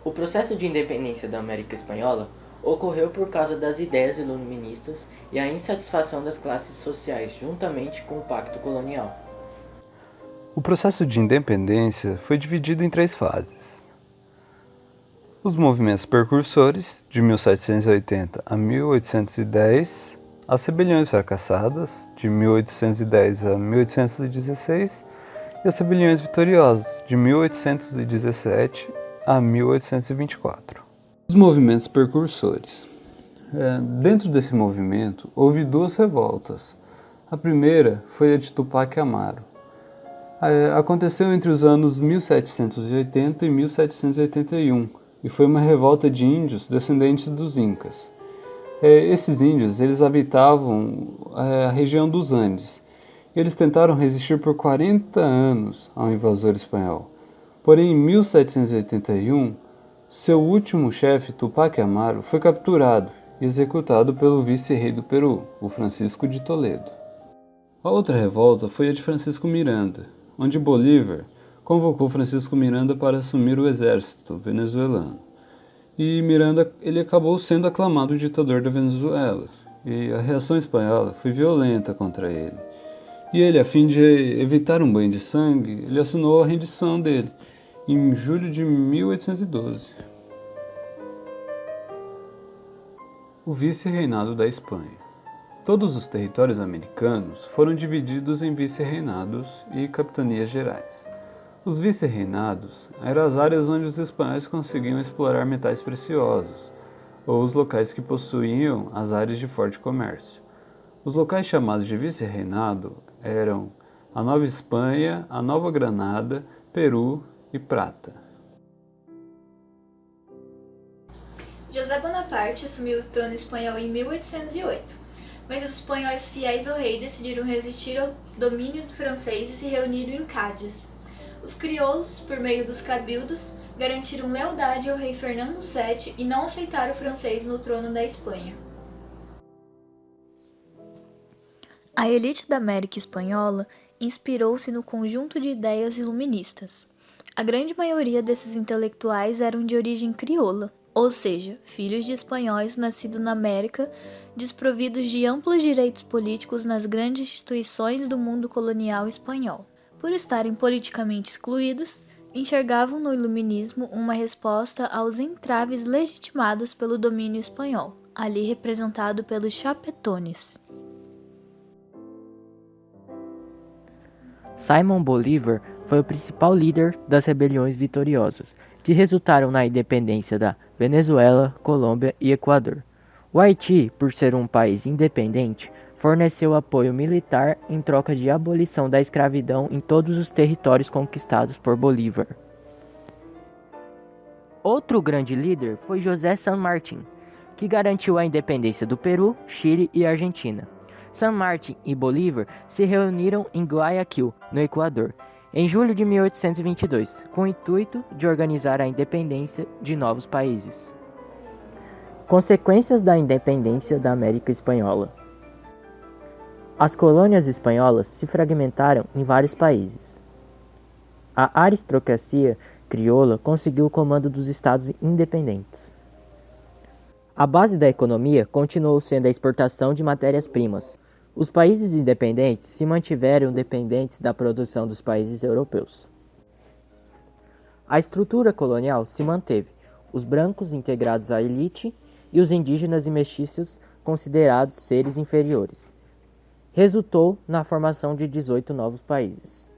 O processo de independência da América Espanhola ocorreu por causa das ideias iluministas e a insatisfação das classes sociais, juntamente com o Pacto Colonial. O processo de independência foi dividido em 3 fases. Os movimentos precursores, de 1780 a 1810, as rebeliões fracassadas, de 1810 a 1816, e as rebeliões vitoriosas, de 1817 a 1824. Os movimentos precursores. Dentro desse movimento, houve 2 revoltas. A primeira foi a de Tupac Amaru. Aconteceu entre os anos 1780 e 1781 e foi uma revolta de índios descendentes dos Incas. Esses índios eles habitavam a região dos Andes. Eles tentaram resistir por 40 anos ao invasor espanhol. Porém, em 1781, seu último chefe, Tupac Amaru, foi capturado e executado pelo vice-rei do Peru, o Francisco de Toledo. A outra revolta foi a de Francisco Miranda, onde Bolívar convocou Francisco Miranda para assumir o exército venezuelano. E Miranda ele acabou sendo aclamado ditador da Venezuela, e a reação espanhola foi violenta contra ele. E ele, a fim de evitar um banho de sangue, ele assinou a rendição dele, em julho de 1812. O vice-reinado da Espanha. Todos os territórios americanos foram divididos em vice-reinados e capitanias gerais. Os vice-reinados eram as áreas onde os espanhóis conseguiam explorar metais preciosos, ou os locais que possuíam as áreas de forte comércio. Os locais chamados de vice-reinado eram a Nova Espanha, a Nova Granada, Peru e Prata. José Bonaparte assumiu o trono espanhol em 1808, mas os espanhóis fiéis ao rei decidiram resistir ao domínio francês e se reuniram em Cádiz. Os crioulos, por meio dos cabildos, garantiram lealdade ao rei Fernando VII e não aceitaram o francês no trono da Espanha. A elite da América Espanhola inspirou-se no conjunto de ideias iluministas. A grande maioria desses intelectuais eram de origem crioula, ou seja, filhos de espanhóis nascidos na América, desprovidos de amplos direitos políticos nas grandes instituições do mundo colonial espanhol. Por estarem politicamente excluídos, enxergavam no iluminismo uma resposta aos entraves legitimados pelo domínio espanhol, ali representado pelos chapetones. Simón Bolívar foi o principal líder das rebeliões vitoriosas, que resultaram na independência da Venezuela, Colômbia e Equador. O Haiti, por ser um país independente, forneceu apoio militar em troca de abolição da escravidão em todos os territórios conquistados por Bolívar. Outro grande líder foi José San Martín, que garantiu a independência do Peru, Chile e Argentina. San Martín e Bolívar se reuniram em Guayaquil, no Equador, em julho de 1822, com o intuito de organizar a independência de novos países. Consequências da independência da América Espanhola. As colônias espanholas se fragmentaram em vários países. A aristocracia crioula conseguiu o comando dos estados independentes. A base da economia continuou sendo a exportação de matérias-primas. Os países independentes se mantiveram dependentes da produção dos países europeus. A estrutura colonial se manteve, os brancos integrados à elite e os indígenas e mestiços considerados seres inferiores. Resultou na formação de 18 novos países.